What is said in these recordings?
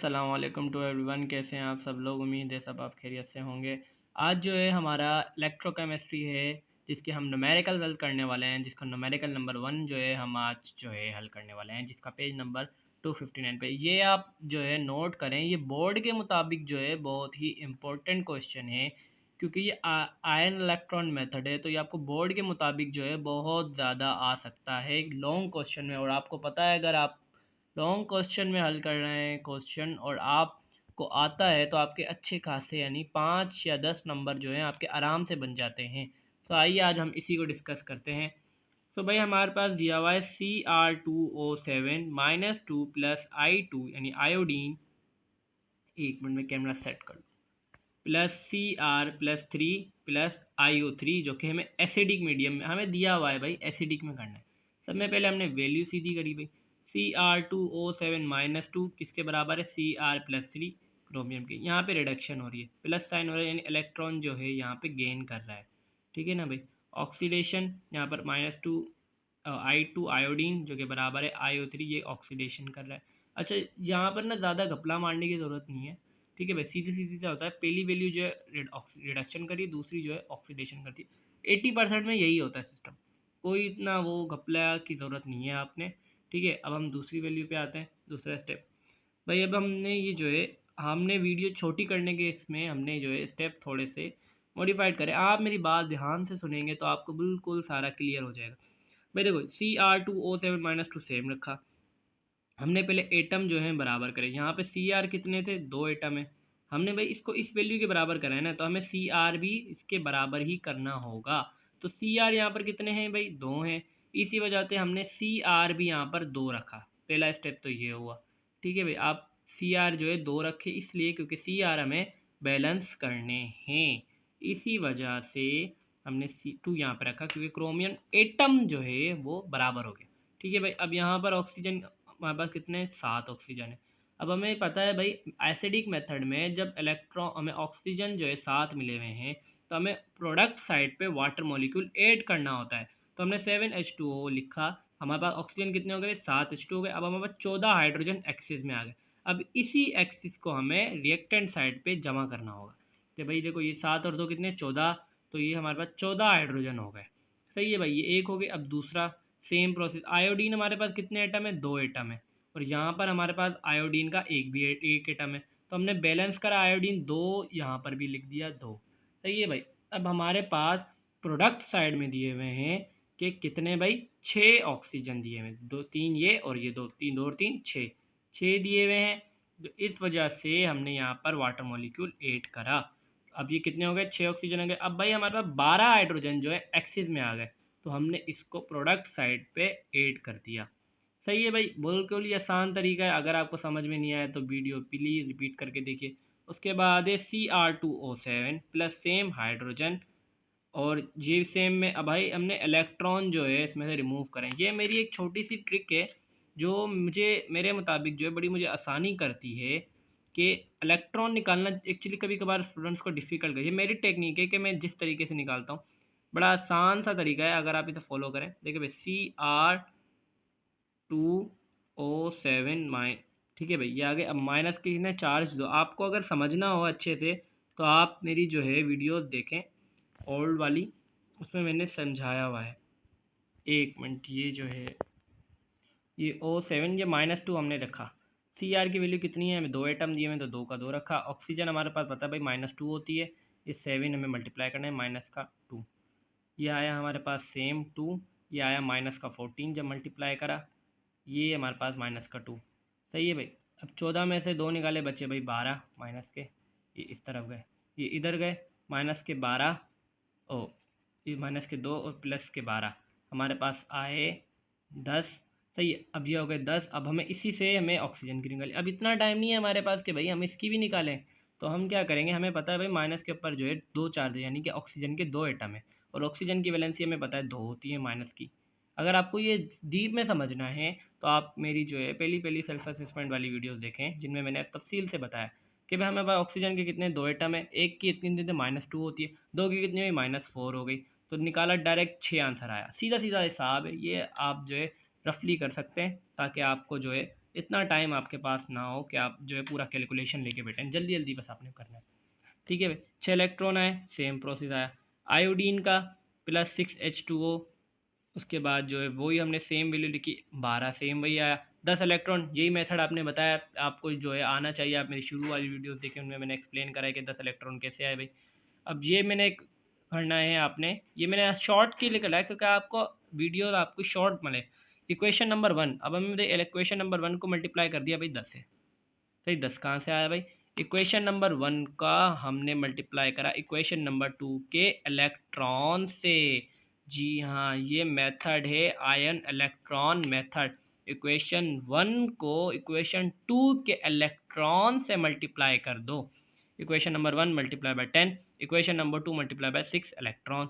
अस्सलाम वालेकुम to everyone. कैसे हैं आप सब लोग? उम्मीद है सब आप खैरियत से होंगे। आज जो है हमारा इलेक्ट्रोकेमिस्ट्री है, जिसके हम न्यूमेरिकल हल करने वाले हैं, जिसका न्यूमेरिकल नंबर 1 जो है हम आज जो है हल करने वाले हैं, जिसका पेज नंबर 259 पे। ये आप जो है नोट करें, ये बोर्ड के मुताबिक जो है बहुत ही इम्पोर्टेंट क्वेश्चन है, क्योंकि ये आयन इलेक्ट्रॉन मेथड है, तो ये आपको बोर्ड के मुताबिक जो है बहुत ज़्यादा आ सकता है लॉन्ग क्वेश्चन में। और आपको पता है, अगर आप लॉन्ग क्वेश्चन में हल कर रहे हैं क्वेश्चन और आपको आता है, तो आपके अच्छे खासे यानी 5 या 10 नंबर जो हैं आपके आराम से बन जाते हैं। तो आइए आज हम इसी को डिस्कस करते हैं। तो भाई हमारे पास दिया हुआ है Cr2O7 - 2 + I2 यानी आयोडीन, 1 मिनट में कैमरा सेट कर लो, प्लस Cr+3 + IO3 जो कि हमें एसिडिक मीडियम में हमें दिया हुआ है। भाई एसिडिक में करना है। सब में पहले हमने वैल्यू सीधी करी भाई। Cr2O7 - 2 किसके बराबर है? Cr+3 क्रोमियम के। यहाँ पे रिडक्शन हो रही है, प्लस साइन हो रहा है, यानी इलेक्ट्रॉन जो है यहाँ पे गेन कर रहा है। ठीक है ना भाई। ऑक्सीडेशन यहाँ पर -2 I2 आयोडीन जो कि बराबर है IO3, ये ऑक्सीडेशन कर रहा है। अच्छा, यहाँ पर ना ज़्यादा घपला मारने की ज़रूरत नहीं है। ठीक है भाई, सीधी सीधी सा होता है। पहली वैल्यू जो है रिडक्शन करी, दूसरी जो है ऑक्सीडेशन करती है। 80% में यही होता है सिस्टम, कोई इतना वो घपला की ज़रूरत नहीं है आपने। ठीक है, अब हम दूसरी वैल्यू पे आते हैं, दूसरा स्टेप। भाई अब हमने ये जो है हमने वीडियो छोटी करने के इसमें हमने जो है स्टेप थोड़े से मॉडिफाइड करें। आप मेरी बात ध्यान से सुनेंगे तो आपको बिल्कुल सारा क्लियर हो जाएगा। भाई देखो, Cr2O7 - 2 सेम रखा। हमने पहले एटम जो है बराबर करे। यहाँ पे सी आर कितने थे? 2 एटम है। हमने भाई इसको इस वैल्यू के बराबर करा है ना, तो हमें सी आर भी इसके बराबर ही करना होगा। तो सी आर यहाँ पर कितने हैं भाई? 2 हैं। इसी वजह से हमने सी आर भी यहाँ पर 2 रखा। पहला स्टेप तो ये हुआ। ठीक है भाई, आप सी आर जो है 2 रखे, इसलिए क्योंकि सी आर हमें बैलेंस करने हैं। इसी वजह से हमने C2 यहाँ पर रखा, क्योंकि क्रोमियम एटम जो है वो बराबर हो गया। ठीक है भाई, अब यहाँ पर ऑक्सीजन हमारे पास कितने? 7 ऑक्सीजन है। अब हमें पता है भाई, एसिडिक मेथड में जब इलेक्ट्रॉन हमें ऑक्सीजन जो है 7 मिले हुए हैं, तो हमें प्रोडक्ट साइड पे वाटर मॉलिक्यूल ऐड करना होता है। तो हमने 7H2O लिखा। हमारे पास ऑक्सीजन कितने हो गए? 7H2 हो गए। अब हमारे पास 14 हाइड्रोजन एक्सिस में आ गए। अब इसी एक्सिस को हमें रिएक्टेंट साइड पे जमा करना होगा। तो भाई देखो, ये 7 और 2 कितने? 14। तो ये हमारे पास 14 हाइड्रोजन हो गए। सही है भाई, ये एक हो गए। अब दूसरा सेम प्रोसेस। आयोडीन हमारे पास कितने एटम है? 2 एटम है। और यहाँ पर हमारे पास आयोडीन का एक एटम है। तो हमने बैलेंस करा, आयोडीन 2, यहाँ पर भी लिख दिया 2। सही है भाई। अब हमारे पास प्रोडक्ट साइड में दिए हुए हैं कि कितने भाई? 6 ऑक्सीजन दिए हुए हैं। 2 3 ये और ये 2, 3 2 और 3 6, 6 दिए हुए हैं। तो इस वजह से हमने यहाँ पर वाटर मॉलिक्यूल ऐड करा। अब ये कितने हो गए? 6 ऑक्सीजन हो गए। अब भाई हमारे पास 12 हाइड्रोजन जो है एक्सिस में आ गए, तो हमने इसको प्रोडक्ट साइड पे ऐड कर दिया। सही है भाई, बिल्कुल ही आसान तरीका है। अगर आपको समझ में नहीं आया तो वीडियो प्लीज़ रिपीट करके देखिए। उसके बाद है Cr2O7 प्लस सेम हाइड्रोजन, और ये सेम में अब भाई हमने इलेक्ट्रॉन जो है इसमें से रिमूव करें। ये मेरी एक छोटी सी ट्रिक है, जो मुझे मेरे मुताबिक जो है बड़ी मुझे आसानी करती है कि इलेक्ट्रॉन निकालना एक्चुअली कभी कभार स्टूडेंट्स को डिफ़िकल्ट है। ये मेरी टेक्निक है कि मैं जिस तरीके से निकालता हूँ, बड़ा आसान सा तरीका है, अगर आप इसे फॉलो करें। देखिए भाई, Cr2O7 ठीक है भाई, ये आगे। अब माइनस के ना चार्ज दो। आपको अगर समझना हो अच्छे से तो आप मेरी जो है वीडियोस देखें ओल्ड वाली, उसमें मैंने समझाया हुआ है। 1 मिनट, ये जो है ये O7, ये -2 हमने रखा। Cr की वैल्यू कितनी है? हमें 2 एटम दिए हैं, तो 2 का 2 रखा। ऑक्सीजन हमारे पास पता है भाई -2 होती है। ये 7 हमें मल्टीप्लाई करना है माइनस का 2। ये आया हमारे पास सेम 2। ये आया -14 जब मल्टीप्लाई करा। ये हमारे पास -2। सही है भाई। अब 14 में से 2 निकाले, बचे भाई 12 माइनस के। ये इस तरफ गए, ये इधर गए। -12, ओ ये -2 और +12 हमारे पास आए 10। सही है, अब ये हो गए 10। अब हमें इसी से हमें ऑक्सीजन की निकाली। अब इतना टाइम नहीं है हमारे पास कि भाई हम इसकी भी निकालें। तो हम क्या करेंगे, हमें पता है भाई माइनस के ऊपर जो है 2 चार्ज है, यानी कि ऑक्सीजन के 2 एटम है। और ऑक्सीजन की वैलेंसी हमें पता है 2 होती है माइनस की। अगर आपको ये डीप में समझना है तो आप मेरी जो है पहली पहली सेल्फ असेसमेंट वाली वीडियोस देखें, जिनमें मैंने तफसील से बताया कि भाई हमें पास ऑक्सीजन के कितने? 2 एटम है। एक की कितनी देते? -2 होती है। 2 की कितनी हुई? -4 हो गई। तो निकाला, डायरेक्ट 6 आंसर आया। सीधा सीधा हिसाब है ये, आप जो है रफली कर सकते हैं, ताकि आपको जो है इतना टाइम आपके पास ना हो कि आप जो है पूरा कैलकुलेशन लेके बैठें, जल्दी जल्दी बस आपने करना है। ठीक है भाई, 6 इलेक्ट्रॉन आए, सेम प्रोसेस आया आयोडीन का, +6H2O। उसके बाद जो है वही हमने सेम वैल्यू लिखी, 12 सेम वही आया। 10 इलेक्ट्रॉन, यही मेथड आपने बताया आपको जो है आना चाहिए। आप मेरी शुरू वाली वीडियोस देखें, उनमें मैंने एक्सप्लेन करा है कि 10 इलेक्ट्रॉन कैसे आए भाई। अब ये मैंने करना है आपने, ये मैंने शॉर्ट के लिए करा है क्योंकि आपको वीडियो आपको शॉर्ट मिले। इक्वेशन नंबर 1, अब हमने इक्वेशन नंबर 1 को मल्टीप्लाई कर दिया भाई 10 से। सही, 10 कहाँ से आया भाई? इक्वेशन नंबर 1 का हमने मल्टीप्लाई करा इक्वेशन नंबर 2 के इलेक्ट्रॉन से। जी हाँ, ये मेथड है आयन इलेक्ट्रॉन मेथड। इक्वेशन 1 को इक्वेशन 2 के इलेक्ट्रॉन से मल्टीप्लाई कर दो। Equation number 1 multiply by 10, equation number 2 multiply by 6 electron.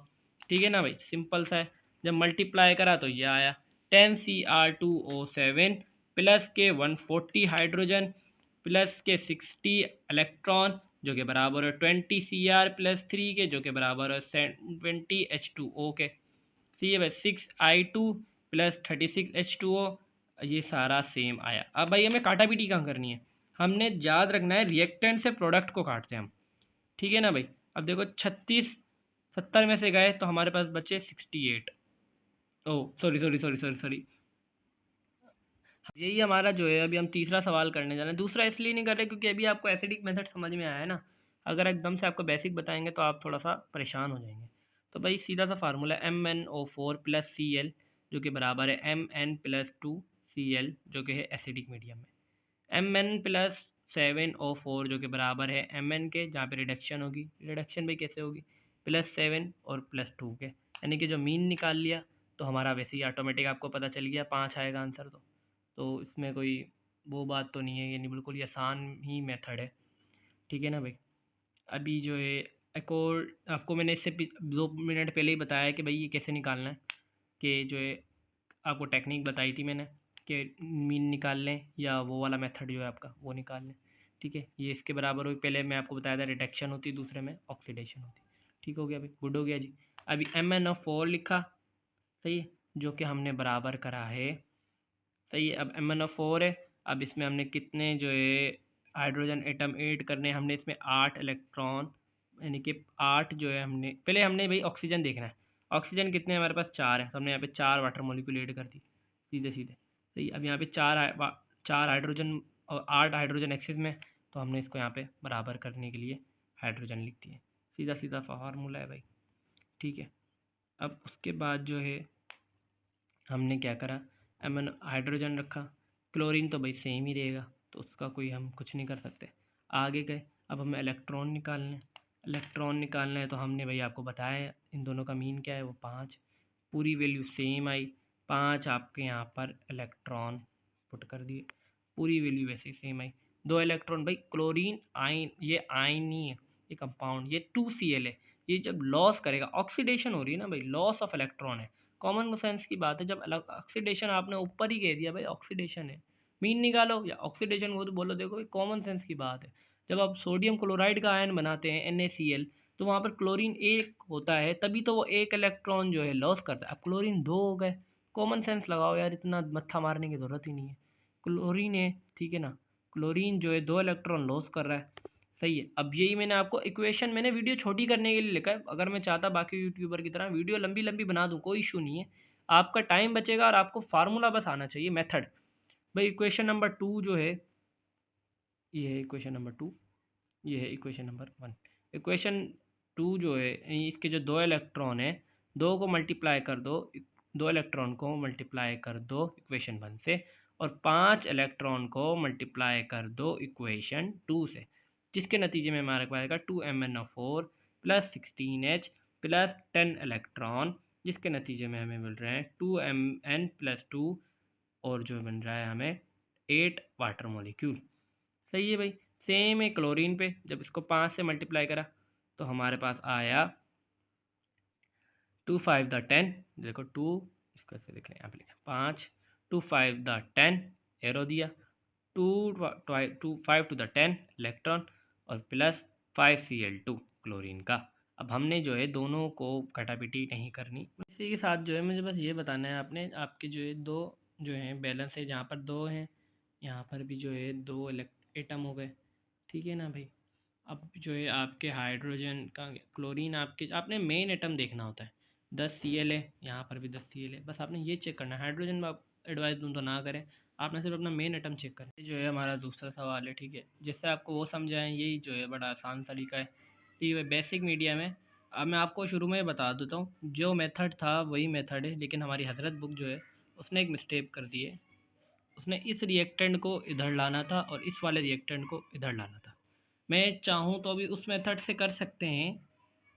ठीक है ना भाई, सिंपल सा है। जब मल्टीप्लाई करा तो ये आया 10Cr2O7 प्लस के 140 हाइड्रोजन प्लस के 60 इलेक्ट्रॉन जो कि बराबर है 20Cr प्लस 3 के जो कि बराबर है 20H2O के। सी है भाई 6I2 प्लस 36H2O, ये सारा सेम आया। अब भाई हमें काटा पीटी कहाँ करनी है, हमने याद रखना है रिएक्टेंट से प्रोडक्ट को काटते हैं हम। ठीक है ना भाई। अब देखो 36 70 में से गए तो हमारे पास बचे 68। Oh sorry sorry sorry sorry sorry, यही हमारा जो है अभी हम तीसरा सवाल करने जा रहे हैं। दूसरा इसलिए नहीं कर रहे क्योंकि अभी आपको एसिडिक मेथड समझ में आया है ना। अगर एकदम से आपको बेसिक बताएंगे तो आप थोड़ा सा परेशान हो जाएंगे। तो भाई सीधा सा फार्मूला MnO4 प्लस Cl जो कि बराबर है Mn+2Cl जो कि है एसिडिक मीडियम में। Mn+7O4 जो कि बराबर है Mn के, जहाँ पे रिडक्शन होगी, रिडक्शन भाई कैसे होगी, +7 और +2 के, यानी कि जो मीन निकाल लिया तो हमारा वैसे ही ऑटोमेटिक आपको पता चल गया 5 आएगा आंसर। तो इसमें कोई वो बात तो नहीं है, यानी बिल्कुल ही आसान ही मेथड है। ठीक है ना भाई। अभी जो है एक और आपको मैंने इससे 2 मिनट पहले ही बताया कि भाई ये कैसे निकालना है, कि जो है आपको टेक्निक बताई थी मैंने कि मीन निकाल लें या वो वाला मेथड जो है आपका वो निकाल लें। ठीक है, ये इसके बराबर हुई। पहले मैं आपको बताया था रिडक्शन होती, दूसरे में ऑक्सीडेशन होती। ठीक हो गया भाई, गुड हो गया जी। अभी MnO4 लिखा, सही है, जो कि हमने बराबर करा है, सही है। अब MnO4 है, अब इसमें हमने कितने जो है हाइड्रोजन एटम ऐड करने, हमने इसमें 8 इलेक्ट्रॉन, यानी कि 8 जो है हमने, पहले हमने भाई ऑक्सीजन देखना है। ऑक्सीजन कितने हमारे पास 4 है, तो हमने यहाँ पे 4 वाटर मॉलिक्यूल ऐड कर दी सीधे सीधे। सही, अब यहाँ पे 4 हाइड्रोजन और 8 हाइड्रोजन एक्सिस में, तो हमने इसको यहाँ पे बराबर करने के लिए हाइड्रोजन लिख दिए। सीधा सीधा फार्मूला है भाई। ठीक है, अब उसके बाद जो है हमने क्या करा, एमन हाइड्रोजन रखा, क्लोरीन तो भाई सेम ही रहेगा तो उसका कोई हम कुछ नहीं कर सकते। आगे गए, अब हमें इलेक्ट्रॉन निकालने, इलेक्ट्रॉन निकालना है तो हमने भाई आपको बताया है इन दोनों का मीन क्या है, वो 5। पूरी वैल्यू सेम आई, 5 आपके यहाँ पर इलेक्ट्रॉन पुट कर दिए, पूरी वैल्यू वैसे ही सेम आई। 2 इलेक्ट्रॉन भाई, क्लोरीन आइन, ये आइन नहीं है, ये कंपाउंड, ये 2Cl है। ये जब लॉस करेगा, ऑक्सीडेशन हो रही है ना भाई, लॉस ऑफ इलेक्ट्रॉन है, कॉमन सेंस की बात है। जब अलग ऑक्सीडेशन आपने ऊपर ही कह दिया भाई ऑक्सीडेशन है, मीन निकालो या ऑक्सीडेशन को तो बोलो, देखो भाई कॉमन सेंस की बात है। जब आप सोडियम क्लोराइड का आयन बनाते हैं NaCl, तो वहाँ पर क्लोरीन एक होता है, तभी तो वो एक इलेक्ट्रॉन जो है लॉस करता है। अब क्लोरीन 2 हो गए, कॉमन सेंस लगाओ यार, इतना मत्था मारने की ज़रूरत ही नहीं है। क्लोरीन है, ठीक है ना, क्लोरीन जो है 2 इलेक्ट्रॉन लॉस कर रहा है। सही है, अब यही मैंने आपको इक्वेशन, मैंने वीडियो छोटी करने के लिए लिखा है। अगर मैं चाहता बाकी यूट्यूबर की तरह वीडियो लंबी लंबी बना दूँ, कोई इशू नहीं है, आपका टाइम बचेगा और आपको फार्मूला बस आना चाहिए, मेथड। भाई इक्वेशन नंबर 2 जो है, ये है इक्वेशन नंबर 2, ये है इक्वेशन नंबर 1। इक्वेशन 2 जो है, इसके जो 2 इलेक्ट्रॉन है, 2 को मल्टीप्लाई कर दो, 2 इलेक्ट्रॉन को मल्टीप्लाई कर दो इक्वेशन 1 से, और 5 इलेक्ट्रॉन को मल्टीप्लाई कर दो इक्वेशन 2 से, जिसके नतीजे में हमारे पास आएगा 2MnO4 plus 16H plus 10 electron, जिसके नतीजे में हमें मिल रहे हैं 2Mn+2, और जो बन रहा है हमें 8 वाटर मॉलिक्यूल। सही है भाई। सेम है क्लोरीन पे, जब इसको 5 से मल्टीप्लाई करा तो हमारे पास आया 2 5 द 10, देखो 2, इसको ऐसे देख लें, यहाँ पे लिखा 5, 2 5 द 10 एरो दिया, 2 2 5 टू द 10 इलेक्ट्रॉन, और प्लस 5Cl2 क्लोरीन का। अब हमने जो है दोनों को कटापिटी नहीं करनी। इसी के साथ जो है मुझे बस ये बताना है, आपने आपके जो है दो जो हैं बैलेंस है, जहाँ पर 2 हैं यहाँ पर भी जो है 2 एटम हो गए, ठीक है ना भाई। अब जो है आपके हाइड्रोजन का क्लोरीन, आपने मेन एटम देखना होता है। 10 Cl है, यहाँ पर भी 10 Cl है, बस आपने ये चेक करना है। हाइड्रोजन में आप एडवाइस दूँ तो ना करें, आपने सिर्फ अपना मेन एटम चेक करें। ये जो है हमारा दूसरा सवाल है, ठीक है। जिससे आपको वो समझाएं, यही जो है बड़ा आसान तरीका है, ठीक है। बेसिक मीडिया में अब मैं आपको शुरू में बता देता हूँ, जो मेथड था वही मेथड है, लेकिन हमारी हजरत बुक जो है उसने एक मिस्टेक कर दी है। उसने इस रिएक्टेंट को इधर लाना था और इस वाले रिएक्टेंट को इधर लाना था। मैं चाहूँ तो अभी उस मेथड से कर सकते हैं,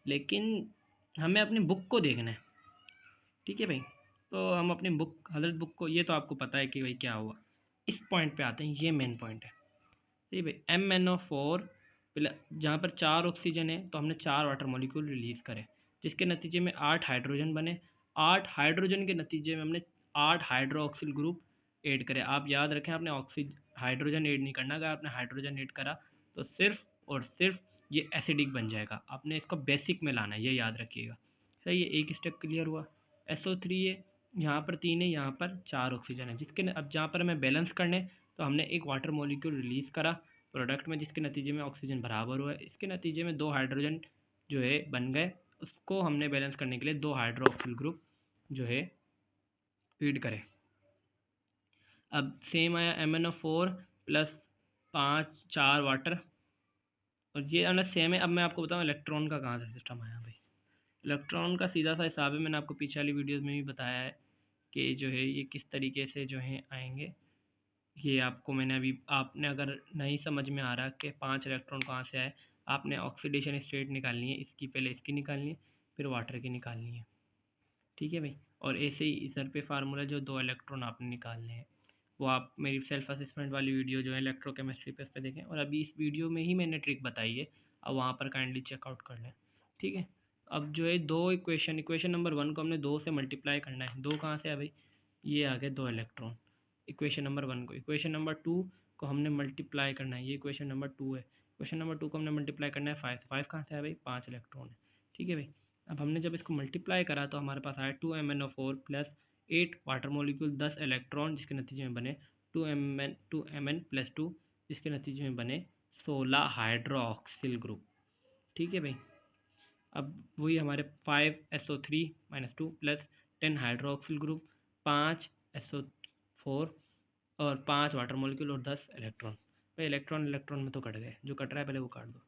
लेकिन हमें अपनी बुक को देखना है, ठीक है भाई। तो हम अपनी बुक, हजरत बुक को, ये तो आपको पता है कि भाई क्या हुआ। इस पॉइंट पे आते हैं, ये मेन पॉइंट है, ठीक है भाई। MnO4 जहाँ पर 4 ऑक्सीजन है तो हमने 4 वाटर मॉलिक्यूल रिलीज़ करे, जिसके नतीजे में 8 हाइड्रोजन बने। 8 हाइड्रोजन के नतीजे में हमने 8 हाइड्रोक्सिल ग्रुप ऐड करे। आप याद रखें, आपने हाइड्रोजन ऐड नहीं करना। अगर आपने हाइड्रोजन ऐड करा तो सिर्फ और सिर्फ ये एसिडिक बन जाएगा। आपने इसको बेसिक में लाना है, ये याद रखिएगा। सही है, एक स्टेप क्लियर हुआ। SO3 है, यहाँ पर 3 है, यहाँ पर 4 ऑक्सीजन है, जिसके अब जहाँ पर हमें बैलेंस करने, तो हमने एक वाटर मॉलिक्यूल रिलीज़ करा प्रोडक्ट में, जिसके नतीजे में ऑक्सीजन बराबर हुआ है। इसके नतीजे में 2 हाइड्रोजन जो है बन गए। उसको हमने बैलेंस करने के लिए 2 हाइड्रोक्सिल ग्रुप जो है फीड करें। अब सेम आया MnO4 प्लस 4 वाटर, और ये अलग सेम है। अब मैं आपको बताऊँ इलेक्ट्रॉन का कहाँ से सिस्टम आया भाई। इलेक्ट्रॉन का सीधा सा हिसाब है, मैंने आपको पीछे वाली वीडियोज़ में भी बताया है कि जो है ये किस तरीके से जो है आएंगे। ये आपको मैंने अभी, आपने अगर नहीं समझ में आ रहा कि 5 इलेक्ट्रॉन कहाँ से आए, आपने ऑक्सीडेशन स्टेट निकालनी है, इसकी पहले इसकी निकालनी है, फिर वाटर की निकालनी है, ठीक है भाई। और ऐसे ही इधर पे फार्मूला जो 2 इलेक्ट्रॉन आपने निकालने हैं, वो आप मेरी सेल्फ असेसमेंट वाली वीडियो जो है इलेक्ट्रोकेमिस्ट्री पे, उस पर देखें। और अभी इस वीडियो में ही मैंने ट्रिक बताई है, अब वहाँ पर काइंडली चेकआउट कर लें, ठीक है। अब जो है 2 इक्वेशन नंबर 1 को हमने 2 से मल्टीप्लाई करना है। 2 कहाँ से है भाई, ये आ गए 2 इलेक्ट्रॉन इक्वेशन नंबर 1 को। इक्वेशन नंबर 2 को हमने मल्टीप्लाई करना है, ये इक्वेशन नंबर 2 है। इक्वेशन नंबर 2 को हमने मल्टीप्लाई करना है 5 से। 5 कहाँ से है भाई, 5 इलेक्ट्रॉन है, ठीक है भाई। अब हमने जब इसको मल्टीप्लाई करा तो हमारे पास आया 2MnO4 plus 8 water molecule 10 electron, जिसके नतीजे में बने 2Mn प्लस 2, जिसके नतीजे में बने 16 हाइड्रोक्सिल ग्रुप, ठीक है भाई। अब वही हमारे 5SO3 minus 2 plus 10 hydroxyl group, 5SO4 और 5 वाटर मॉलिक्यूल और 10 इलेक्ट्रॉन। भाई इलेक्ट्रॉन इलेक्ट्रॉन में तो कट गए, जो कट रहा है पहले वो काट दो,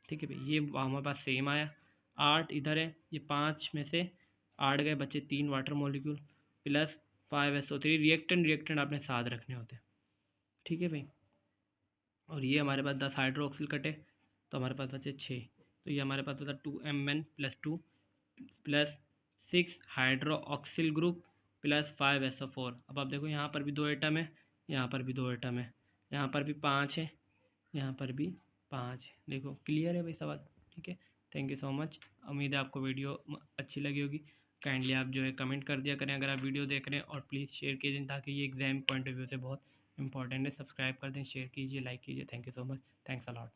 ठीक है भाई। ये हमारे पास सेम आया। 8 इधर है, ये 5 में से 8 गए, बचे 3 water molecule plus 5SO3। Reactant आपने साथ रखने होते हैं, ठीक है भाई। और ये हमारे पास 10 हाइड्रोक्सिल कटे तो हमारे पास बचे 6। तो ये हमारे पास बचा 2Mn plus 2 plus 6 hydroxyl group plus 5SO4। अब आप देखो, यहाँ पर भी 2 एटम है, यहाँ पर भी 2 एटम है, यहाँ पर भी 5 है, यहाँ पर भी 5 है। देखो क्लियर है भाई सवाल, ठीक है। Thank you so much. उम्मीद है आपको वीडियो अच्छी लगी होगी। काइंडली आप जो है कमेंट कर दिया करें अगर आप वीडियो देख रहे हैं, और प्लीज़ शेयर कीजिए, ताकि ये एग्जाम पॉइंट ऑफ व्यू से बहुत इंपॉर्टेंट है। सब्सक्राइब कर दें, शेयर कीजिए, लाइक कीजिए। Thank you so much, thanks a lot.